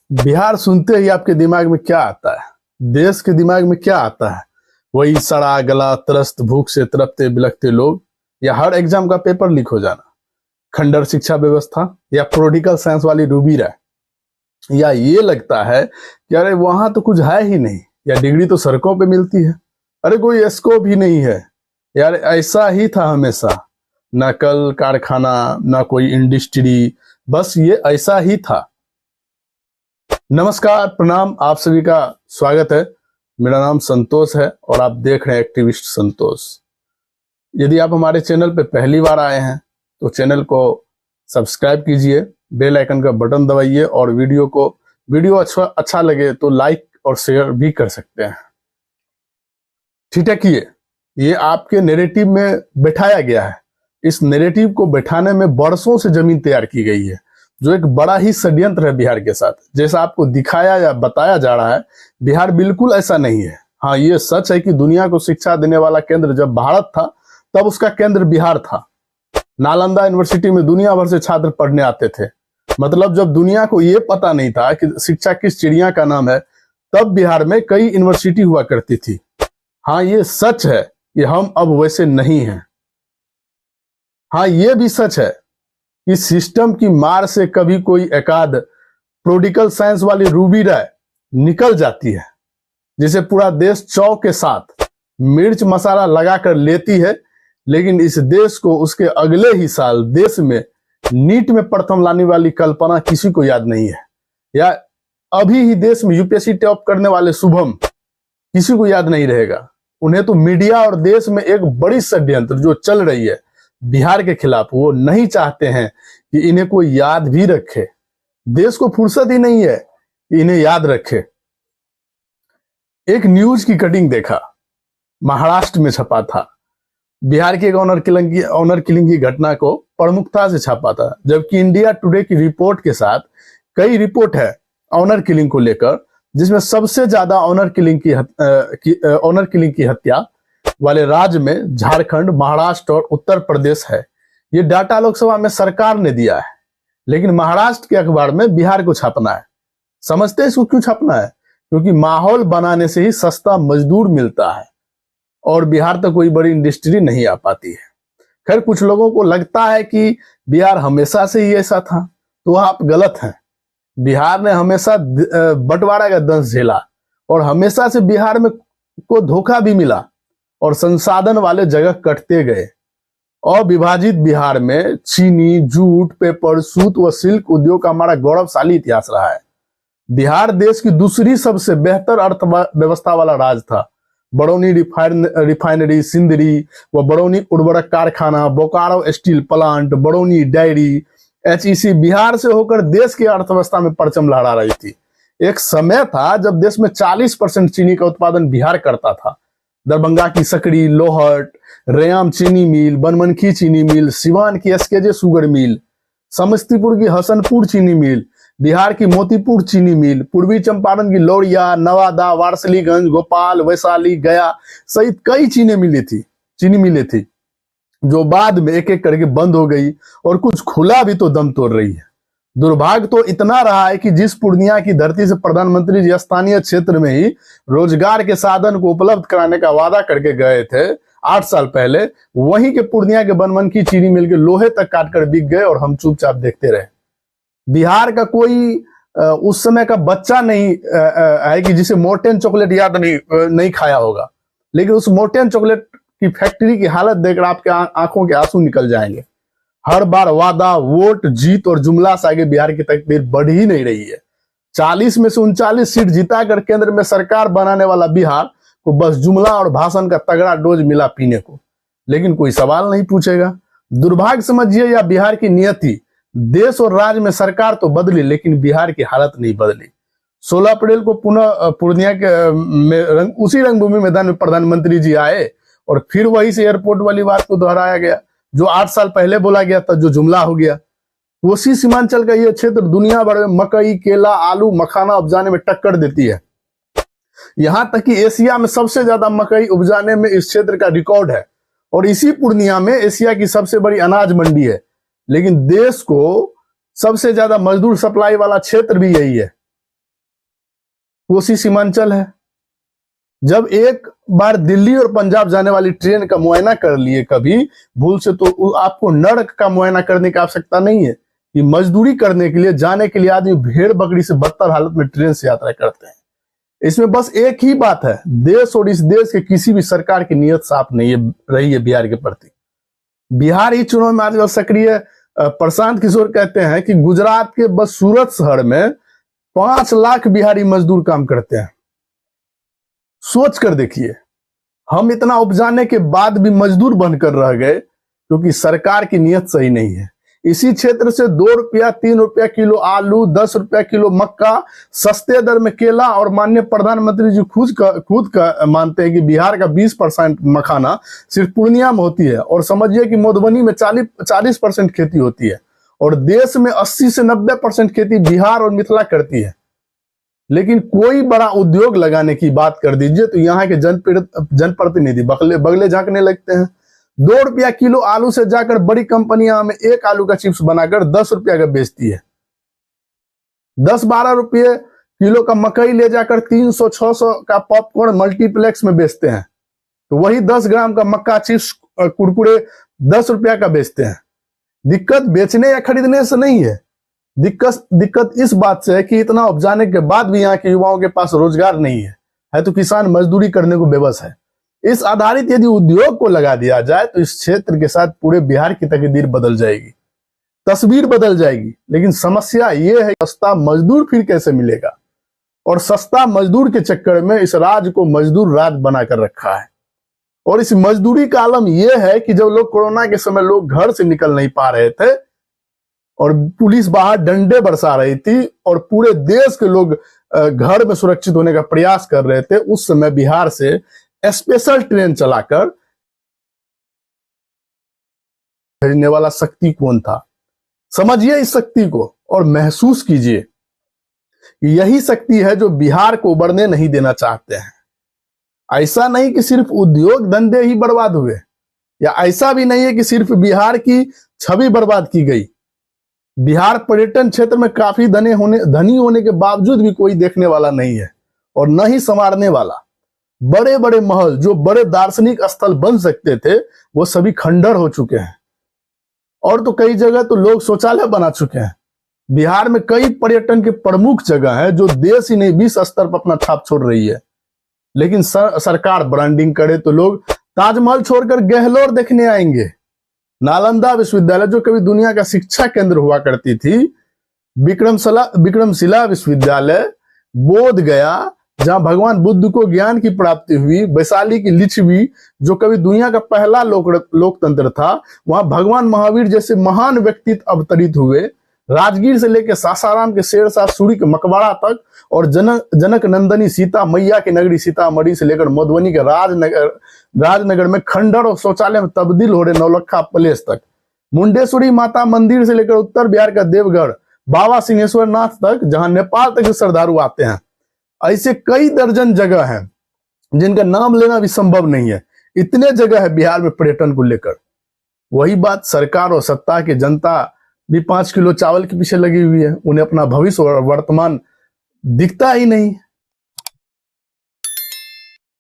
बिहार सुनते ही आपके दिमाग में क्या आता है? देश के दिमाग में क्या आता है? वही सड़ा गला त्रस्त भूख से तड़पते बिलखते लोग, या हर एग्जाम का पेपर लीक हो जाना, खंडर शिक्षा व्यवस्था, या पॉलिटिकल साइंस वाली रूबी राय, या ये लगता है कि अरे वहां तो कुछ है ही नहीं, या डिग्री तो सड़कों पे मिलती है, अरे कोई स्कोप ही नहीं है, यार ऐसा ही था हमेशा, ना कल कारखाना ना कोई इंडस्ट्री, बस ये ऐसा ही था। नमस्कार, प्रणाम, आप सभी का स्वागत है। मेरा नाम संतोष है और आप देख रहे हैं एक्टिविस्ट संतोष। यदि आप हमारे चैनल पे पहली बार आए हैं तो चैनल को सब्सक्राइब कीजिए, बेल आइकन का बटन दबाइए और वीडियो अच्छा लगे तो लाइक और शेयर भी कर सकते हैं। ठीक है, ये आपके नैरेटिव में बैठाया गया है। इस नैरेटिव को बैठाने में बरसों से जमीन तैयार की गई है, जो एक बड़ा ही षड्यंत्र है बिहार के साथ। जैसा आपको दिखाया या बताया जा रहा है, बिहार बिल्कुल ऐसा नहीं है। हाँ, ये सच है कि दुनिया को शिक्षा देने वाला केंद्र जब भारत था तब उसका केंद्र बिहार था। नालंदा यूनिवर्सिटी में दुनिया भर से छात्र पढ़ने आते थे। मतलब जब दुनिया को ये पता नहीं था कि शिक्षा किस चिड़िया का नाम है, तब बिहार में कई यूनिवर्सिटी हुआ करती थी। हाँ, ये सच है कि हम अब वैसे नहीं हैं। हाँ, ये भी सच है कि सिस्टम की मार से कभी कोई एकाध पॉलिटिकल साइंस वाली रूबी राय निकल जाती है, जिसे पूरा देश चौ के साथ मिर्च मसाला लगाकर लेती है। लेकिन इस देश को उसके अगले ही साल देश में नीट में प्रथम लाने वाली कल्पना किसी को याद नहीं है, या अभी ही देश में यूपीएससी टॉप करने वाले शुभम किसी को याद नहीं रहेगा। उन्हें तो मीडिया और देश में एक बड़ी षड्यंत्र जो चल रही है बिहार के खिलाफ, वो नहीं चाहते हैं कि इन्हें कोई याद भी रखे। देश को फुर्सत ही नहीं है कि इन्हें याद रखे। एक न्यूज की कटिंग देखा, महाराष्ट्र में छपा था। बिहार की एक ऑनर किलिंग की घटना को प्रमुखता से छापा था, जबकि इंडिया टुडे की रिपोर्ट के साथ कई रिपोर्ट है ऑनर किलिंग को लेकर, जिसमें सबसे ज्यादा ऑनर किलिंग की हत्या वाले राज्य में झारखंड, महाराष्ट्र और उत्तर प्रदेश है। ये डाटा लोकसभा में सरकार ने दिया है, लेकिन महाराष्ट्र के अखबार में बिहार को छापना है। समझते हैं इसको क्यों छापना है? क्योंकि माहौल बनाने से ही सस्ता मजदूर मिलता है और बिहार तक कोई बड़ी इंडस्ट्री नहीं आ पाती है। खैर, कुछ लोगों को लगता है कि बिहार हमेशा से ही ऐसा था, तो आप गलत हैं। बिहार ने हमेशा बंटवारा का दंश झेला और हमेशा से बिहार में को धोखा भी मिला और संसाधन वाले जगह कटते गए। अविभाजित बिहार में चीनी, जूट, पेपर, सूत व सिल्क उद्योग का हमारा गौरवशाली इतिहास रहा है। बिहार देश की दूसरी सबसे बेहतर अर्थव्यवस्था वाला राज्य था। बरौनी रिफाइनरी, सिंदरी व बरौनी उर्वरक कारखाना, Bokaro steel plant, Barauni dairy, HEC Bihar से होकर देश की अर्थव्यवस्था में परचम लहरा रही थी। एक समय था जब देश में 40% चीनी का उत्पादन बिहार करता था। दरभंगा की सकड़ी, लोहट, रैयाम चीनी मिल, बनमनखी चीनी मिल, सिवान की एसकेजे शुगर मिल, समस्तीपुर की हसनपुर चीनी मिल, बिहार की मोतीपुर चीनी मिल, पूर्वी चंपारण की लौरिया, नवादा, वारसलीगंज, भोपाल, वैशाली, गया सहित कई चीनी मिलें थी, जो बाद में एक एक करके बंद हो गई और कुछ खुला भी तो दम तोड़ रही है। दुर्भाग्य तो इतना रहा है कि जिस पूर्णिया की धरती से प्रधानमंत्री जी स्थानीय क्षेत्र में ही रोजगार के साधन को उपलब्ध कराने का वादा करके गए थे 8 साल पहले, वहीं के पूर्णिया के बनमनखी चीनी मिल के लोहे तक काटकर बिक गए और हम चुपचाप देखते रहे। बिहार का कोई उस समय का बच्चा नहीं है कि जिसे मोर्टेन चॉकलेट याद नहीं खाया होगा, लेकिन उस मोर्टेन चॉकलेट की फैक्ट्री की हालत देखकर आपके आंखों के आंसू निकल जाएंगे। हर बार वादा, वोट, जीत और जुमला से आगे बिहार की तकदीर बढ़ ही नहीं रही है। 40 में से 39 सीट जिताकर केंद्र में सरकार बनाने वाला बिहार को बस जुमला और भाषण का तगड़ा डोज मिला पीने को, लेकिन कोई सवाल नहीं पूछेगा। दुर्भाग्य समझिए या बिहार की नियति, देश और राज्य में सरकार तो बदली लेकिन बिहार की हालत नहीं बदली। 16 अप्रैल को पुनः पूर्णिया के उसी रंगभूमि मैदान में प्रधानमंत्री जी आए और फिर वही से एयरपोर्ट वाली बात को दोहराया गया जो 8 साल पहले बोला गया था, जो जुमला हो गया। कोसी सीमांचल का यह क्षेत्र दुनिया भर में मकई, केला, आलू, मखाना उपजाने में टक्कर देती है। यहां तक कि एशिया में सबसे ज्यादा मकई उपजाने में इस क्षेत्र का रिकॉर्ड है और इसी पूर्णिया में एशिया की सबसे बड़ी अनाज मंडी है। लेकिन देश को सबसे ज्यादा मजदूर सप्लाई वाला क्षेत्र भी यही है। कोसी सीमांचल है। जब एक बार दिल्ली और पंजाब जाने वाली ट्रेन का मुआयना कर लिए कभी भूल से, तो आपको नर्क का मुआयना करने की आवश्यकता नहीं है कि मजदूरी करने के लिए जाने के लिए आदमी भेड़ बकरी से बदतर हालत में ट्रेन से यात्रा करते हैं। इसमें बस एक ही बात है, देश और इस देश के किसी भी सरकार की नीयत साफ नहीं रही है बिहार के प्रति। बिहार ही चुनाव में आजकल सक्रिय। प्रशांत किशोर कहते हैं कि गुजरात के बस सूरत शहर में 5 लाख बिहारी मजदूर काम करते हैं। सोच कर देखिए, हम इतना उपजाने के बाद भी मजदूर बनकर रह गए क्योंकि सरकार की नीयत सही नहीं है। इसी क्षेत्र से 2 रुपया 3 रुपया किलो आलू, 10 रुपया किलो मक्का, सस्ते दर में केला, और माननीय प्रधानमंत्री जी खुद का मानते हैं कि बिहार का 20% मखाना सिर्फ पूर्णिया में होती है, और समझिए कि मधुबनी में 40% खेती होती है, और देश में 80 से 90% खेती बिहार और मिथिला करती है। लेकिन कोई बड़ा उद्योग लगाने की बात कर दीजिए तो यहाँ के जनप्रतिनिधि बगले झांकने लगते हैं। 2 रुपया किलो आलू से जाकर बड़ी कंपनियां में एक आलू का चिप्स बनाकर 10 रुपया का बेचती है। 10-12 रुपये किलो का मकई ले जाकर 300-600 का पॉपकॉर्न मल्टीप्लेक्स में बेचते हैं, तो वही 10 ग्राम का मक्का चिप्स कुरकुरे 10 रुपया का बेचते हैं। दिक्कत बेचने या खरीदने से नहीं है, दिक्कत इस बात से है कि इतना उपजाने के बाद भी यहाँ के युवाओं के पास रोजगार नहीं है तो किसान मजदूरी करने को बेबस है। इस आधारित यदि उद्योग को लगा दिया जाए तो इस क्षेत्र के साथ पूरे बिहार की तकदीर बदल जाएगी, तस्वीर बदल जाएगी। लेकिन समस्या ये है सस्ता मजदूर फिर कैसे मिलेगा, और सस्ता मजदूर के चक्कर में इस राज्य को मजदूर राज बनाकर रखा है। और इस मजदूरी का आलम यह है कि जब लोग कोरोना के समय लोग घर से निकल नहीं पा रहे थे और पुलिस बाहर डंडे बरसा रही थी और पूरे देश के लोग घर में सुरक्षित होने का प्रयास कर रहे थे, उस समय बिहार से स्पेशल ट्रेन चलाकर भेजने वाला शक्ति कौन था? समझिए इस शक्ति को और महसूस कीजिए कि यही शक्ति है जो बिहार को उबरने नहीं देना चाहते हैं। ऐसा नहीं कि सिर्फ उद्योग धंधे ही बर्बाद हुए, या ऐसा भी नहीं है कि सिर्फ बिहार की छवि बर्बाद की गई। बिहार पर्यटन क्षेत्र में काफी धनी होने के बावजूद भी कोई देखने वाला नहीं है और न ही संवारने वाला। बड़े बड़े महल जो बड़े दार्शनिक स्थल बन सकते थे वो सभी खंडर हो चुके हैं, और तो कई जगह तो लोग शौचालय बना चुके हैं। बिहार में कई पर्यटन के प्रमुख जगह हैं जो देश ही नहीं विश्व स्तर पर अपना छाप छोड़ रही है। लेकिन सरकार ब्रांडिंग करे तो लोग ताजमहल छोड़कर गहलोर देखने आएंगे। नालंदा विश्वविद्यालय जो कभी दुनिया का शिक्षा केंद्र हुआ करती थी, विक्रमशिला विश्वविद्यालय, बोध गया जहां भगवान बुद्ध को ज्ञान की प्राप्ति हुई, वैशाली की लिच्छवी जो कभी दुनिया का पहला लोकतंत्र था, वहां भगवान महावीर जैसे महान व्यक्तित्व अवतरित हुए। राजगीर से लेकर सासाराम के शेरशाह सूरी के मकबरा तक, और जनक नंदनी सीता मैया की नगरी सीतामढ़ी से लेकर मधुबनी के राजनगर में खंडर और शौचालय में तब्दील हो रहे नौलखा पैलेस तक, मुंडेश्वरी माता मंदिर से लेकर उत्तर बिहार का देवगढ़, बाबा सिंहेश्वर नाथ तक, जहां नेपाल तक श्रद्धालु आते हैं। ऐसे कई दर्जन जगह हैं जिनका नाम लेना भी संभव नहीं है। इतने जगह है बिहार में पर्यटन को लेकर। वही बात सरकार और सत्ता की जनता भी 5 किलो चावल के पीछे लगी हुई है। उन्हें अपना भविष्य और वर्तमान दिखता ही नहीं।